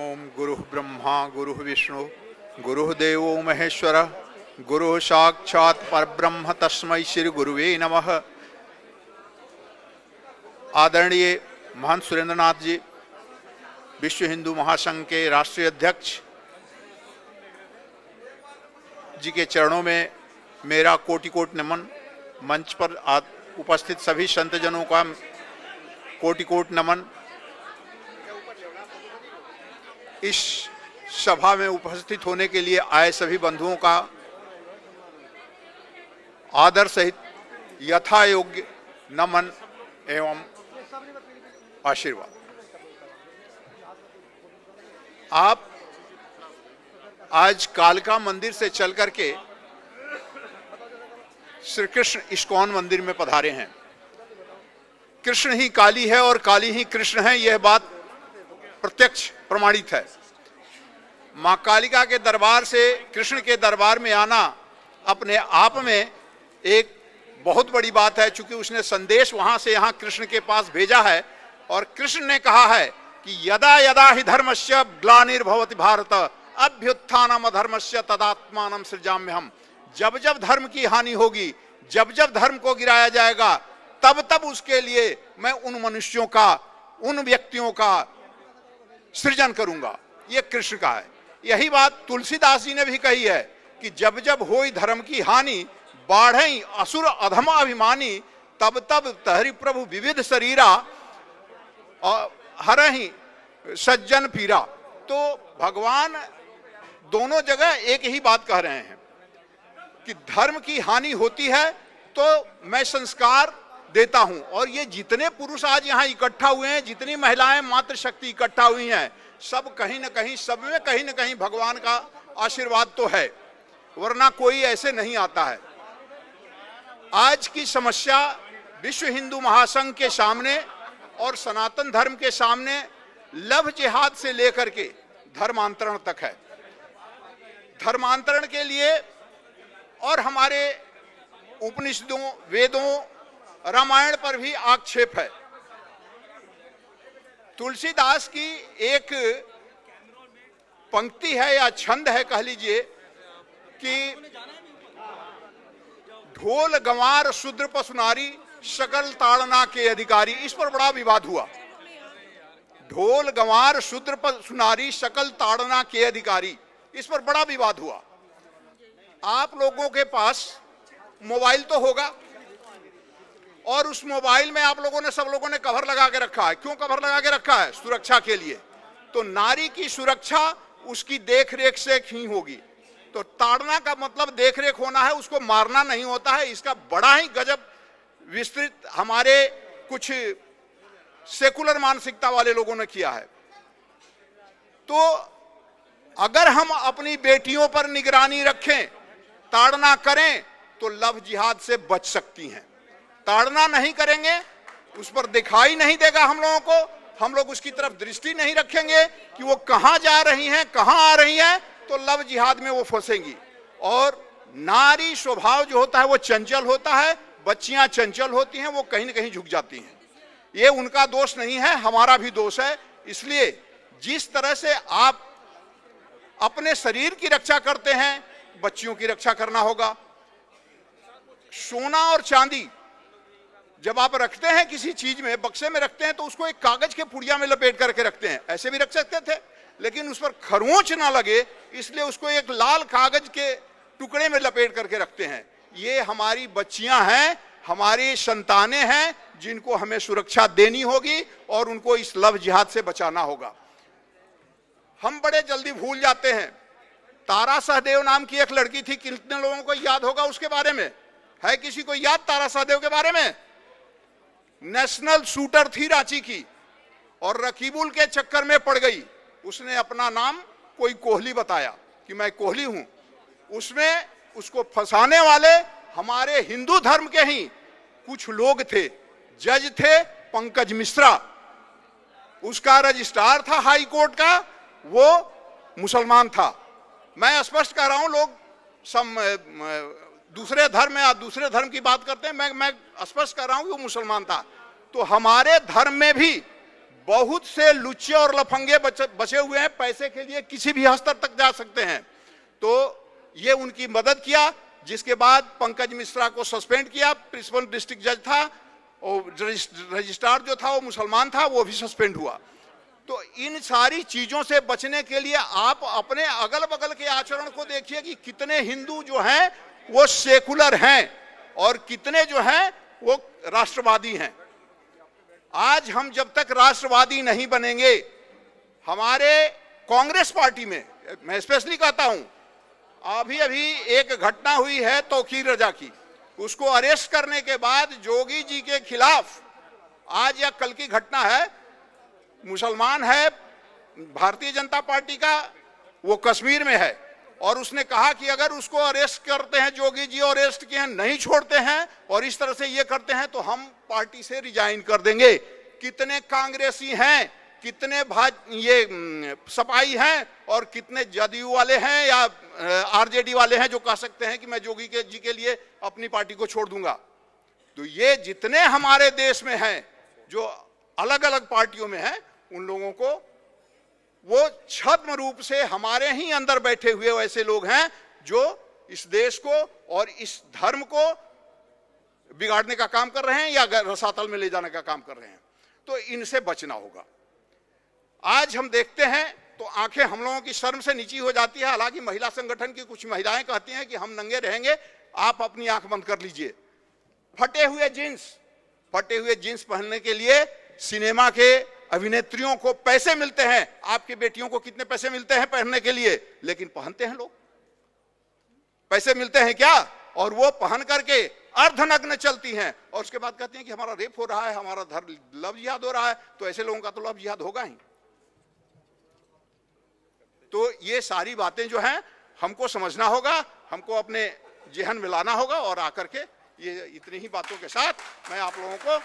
ओम गुरुः ब्रह्मा गुरुः विष्णु गुरुदेवो महेश्वर गुरुः साक्षात् परब्रह्म तस्मै श्री गुरुवे नमः। आदरणीय महंत सुरेंद्रनाथ जी, विश्व हिंदू महासंघ के राष्ट्रीय अध्यक्ष जी के चरणों में मेरा कोटि कोटि नमन। मंच पर उपस्थित सभी संतजनों का कोटि कोटि नमन। इस सभा में उपस्थित होने के लिए आए सभी बंधुओं का आदर सहित यथा योग्य नमन एवं आशीर्वाद। आप आज कालका मंदिर से चल करके श्री कृष्ण इस्कॉन मंदिर में पधारे हैं। कृष्ण ही काली है और काली ही कृष्ण है, यह बात प्रत्यक्ष प्रमाणित है। मां कालिका के दरबार से कृष्ण के दरबार में आना अपने आप में एक बहुत बड़ी बात है, चूंकि उसने संदेश वहां से यहां कृष्ण के पास भेजा है और कृष्ण ने कहा है कि यदा यदा हि धर्मस्य ग्लानिर्भवति भारत अभ्युत्थानम अधर्मस्य तदात्मानं सृजाम्यहम्। जब जब धर्म की हानि होगी, जब जब धर्म को गिराया जाएगा, तब तब उसके लिए मैं उन मनुष्यों का, उन व्यक्तियों का सृजन करूंगा। यह कृष्ण का है। यही बात तुलसीदास जी ने भी कही है कि जब जब होई धर्म की हानि बाढ़ई असुर अधमा अभिमानी तब तब तहरि प्रभु विविध शरीरा और हरहि सज्जन पीरा। तो भगवान दोनों जगह एक ही बात कह रहे हैं कि धर्म की हानि होती है तो मैं संस्कार देता हूं। और ये जितने पुरुष आज यहां इकट्ठा हुए हैं, जितनी महिलाएं मातृशक्ति इकट्ठा हुई हैं, सब कहीं ना कहीं, सब में कहीं ना कहीं भगवान का आशीर्वाद तो है, वरना कोई ऐसे नहीं आता है। आज की समस्या विश्व हिंदू महासंघ के सामने और सनातन धर्म के सामने लव जिहाद से लेकर के धर्मांतरण तक है। धर्मांतरण के लिए और हमारे उपनिषदों, वेदों, रामायण पर भी आक्षेप है। तुलसीदास की एक पंक्ति है या छंद है कह लीजिए कि ढोल गंवार शूद्र पशुनारी सकल ताड़ना के अधिकारी। इस पर बड़ा विवाद हुआ। ढोल गंवार शूद्र पशुनारी सकल ताड़ना के अधिकारी, इस पर बड़ा विवाद हुआ। आप लोगों के पास मोबाइल तो होगा और उस मोबाइल में आप लोगों ने, सब लोगों ने कवर लगा के रखा है। क्यों कवर लगा के रखा है? सुरक्षा के लिए। तो नारी की सुरक्षा उसकी देखरेख से ही होगी। तो ताड़ना का मतलब देखरेख होना है, उसको मारना नहीं होता है। इसका बड़ा ही गजब विस्तृत हमारे कुछ सेकुलर मानसिकता वाले लोगों ने किया है। तो अगर हम अपनी बेटियों पर निगरानी रखें, ताड़ना करें, तो लव जिहाद से बच सकती हैं। ताड़ना नहीं करेंगे, उस पर दिखाई नहीं देगा हम लोगों को, हम लोग उसकी तरफ दृष्टि नहीं रखेंगे कि वो कहां जा रही हैं, कहां आ रही हैं, तो लव जिहाद में वो फंसेंगी। और नारी स्वभाव जो होता है वो चंचल होता है, बच्चियां चंचल होती हैं, वो कहीं ना कहीं झुक जाती हैं। ये उनका दोष नहीं है, हमारा भी दोष है। इसलिए जिस तरह से आप अपने शरीर की रक्षा करते हैं, बच्चियों की रक्षा करना होगा। सोना और चांदी जब आप रखते हैं किसी चीज में, बक्से में रखते हैं, तो उसको एक कागज के पुड़िया में लपेट करके रखते हैं। ऐसे भी रख सकते थे, लेकिन उस पर खरोंच ना लगे इसलिए उसको एक लाल कागज के टुकड़े में लपेट करके रखते हैं। ये हमारी बच्चियां हैं, हमारी संतानें हैं, जिनको हमें सुरक्षा देनी होगी और उनको इस लव जिहाद से बचाना होगा। हम बड़े जल्दी भूल जाते हैं। तारा सहदेव नाम की एक लड़की थी, कितने लोगों को याद होगा उसके बारे में? है किसी को याद तारा सहदेव के बारे में? नेशनल शूटर थी रांची की और रकीबुल के चक्कर में पड़ गई। उसने अपना नाम कोई कोहली बताया कि मैं कोहली हूं। उसमें उसको फंसाने वाले हमारे हिंदू धर्म के ही कुछ लोग थे। जज थे पंकज मिश्रा, उसका रजिस्ट्रार था हाई कोर्ट का, वो मुसलमान था। मैं स्पष्ट कर रहा हूं, लोग दूसरे धर्म या दूसरे धर्म की बात करते हैं, मैं स्पष्ट कर रहा हूं कि वो मुसलमान था। तो हमारे धर्म में भी बहुत से लुच्चे और लफंगे बचे हुए हैं, पैसे के लिए किसी भी स्तर तक जा सकते हैं। तो ये उनकी मदद किया, जिसके बाद पंकज मिश्रा को सस्पेंड किया। प्रिंसिपल डिस्ट्रिक्ट जज था और रजिस्ट्रार जो था वो मुसलमान था, वो भी सस्पेंड हुआ। तो इन सारी चीजों से बचने के लिए आप अपने अगल बगल के आचरण को देखिए कि कितने हिंदू जो हैं वो सेकुलर हैं और कितने जो हैं वो राष्ट्रवादी हैं। आज हम जब तक राष्ट्रवादी नहीं बनेंगे, हमारे कांग्रेस पार्टी में, मैं स्पेशली कहता हूं, अभी एक घटना हुई है तौकीर रजा की, उसको अरेस्ट करने के बाद जोगी जी के खिलाफ आज या कल की घटना है, मुसलमान है, भारतीय जनता पार्टी का, वो कश्मीर में है, और उसने कहा कि अगर उसको अरेस्ट करते हैं, जोगी जी अरेस्ट किए हैं, नहीं छोड़ते हैं और इस तरह से ये करते हैं तो हम पार्टी से रिजाइन कर देंगे। कितने कांग्रेसी हैं, कितने ये सपाई हैं और कितने जदयू वाले हैं या आरजेडी वाले हैं जो कह सकते हैं कि मैं जोगी जी के लिए अपनी पार्टी को छोड़ दूंगा। तो ये जितने हमारे देश में हैं जो अलग अलग पार्टियों में हैं, उन लोगों को वो छद्म रूप से हमारे ही अंदर बैठे हुए ऐसे लोग हैं जो इस देश को और इस धर्म को बिगाड़ने का काम कर रहे हैं या रसातल में ले जाने का काम कर रहे हैं। तो इनसे बचना होगा। आज हम देखते हैं तो आंखें हम लोगों की शर्म से नीची हो जाती है। हालांकि महिला संगठन की कुछ महिलाएं कहती हैं कि हम नंगे रहेंगे, आप अपनी आंख बंद कर लीजिए। फटे हुए जींस पहनने के लिए सिनेमा के अभिनेत्रियों को पैसे मिलते हैं। आपकी बेटियों को कितने पैसे मिलते हैं पहनने के लिए, लेकिन पहनते हैं लोग। पैसे मिलते हैं क्या? और वो पहन करके अर्धनग्न चलती हैं और उसके बाद कहती हैं कि हमारा रेप हो रहा है, हमारा लव जिहाद हो रहा है। तो ऐसे लोगों का तो लव जिहाद होगा ही। तो ये सारी बातें जो हैं हमको समझना होगा, हमको अपने जेहन मिलाना होगा और आकर के ये इतनी ही बातों के साथ मैं आप लोगों को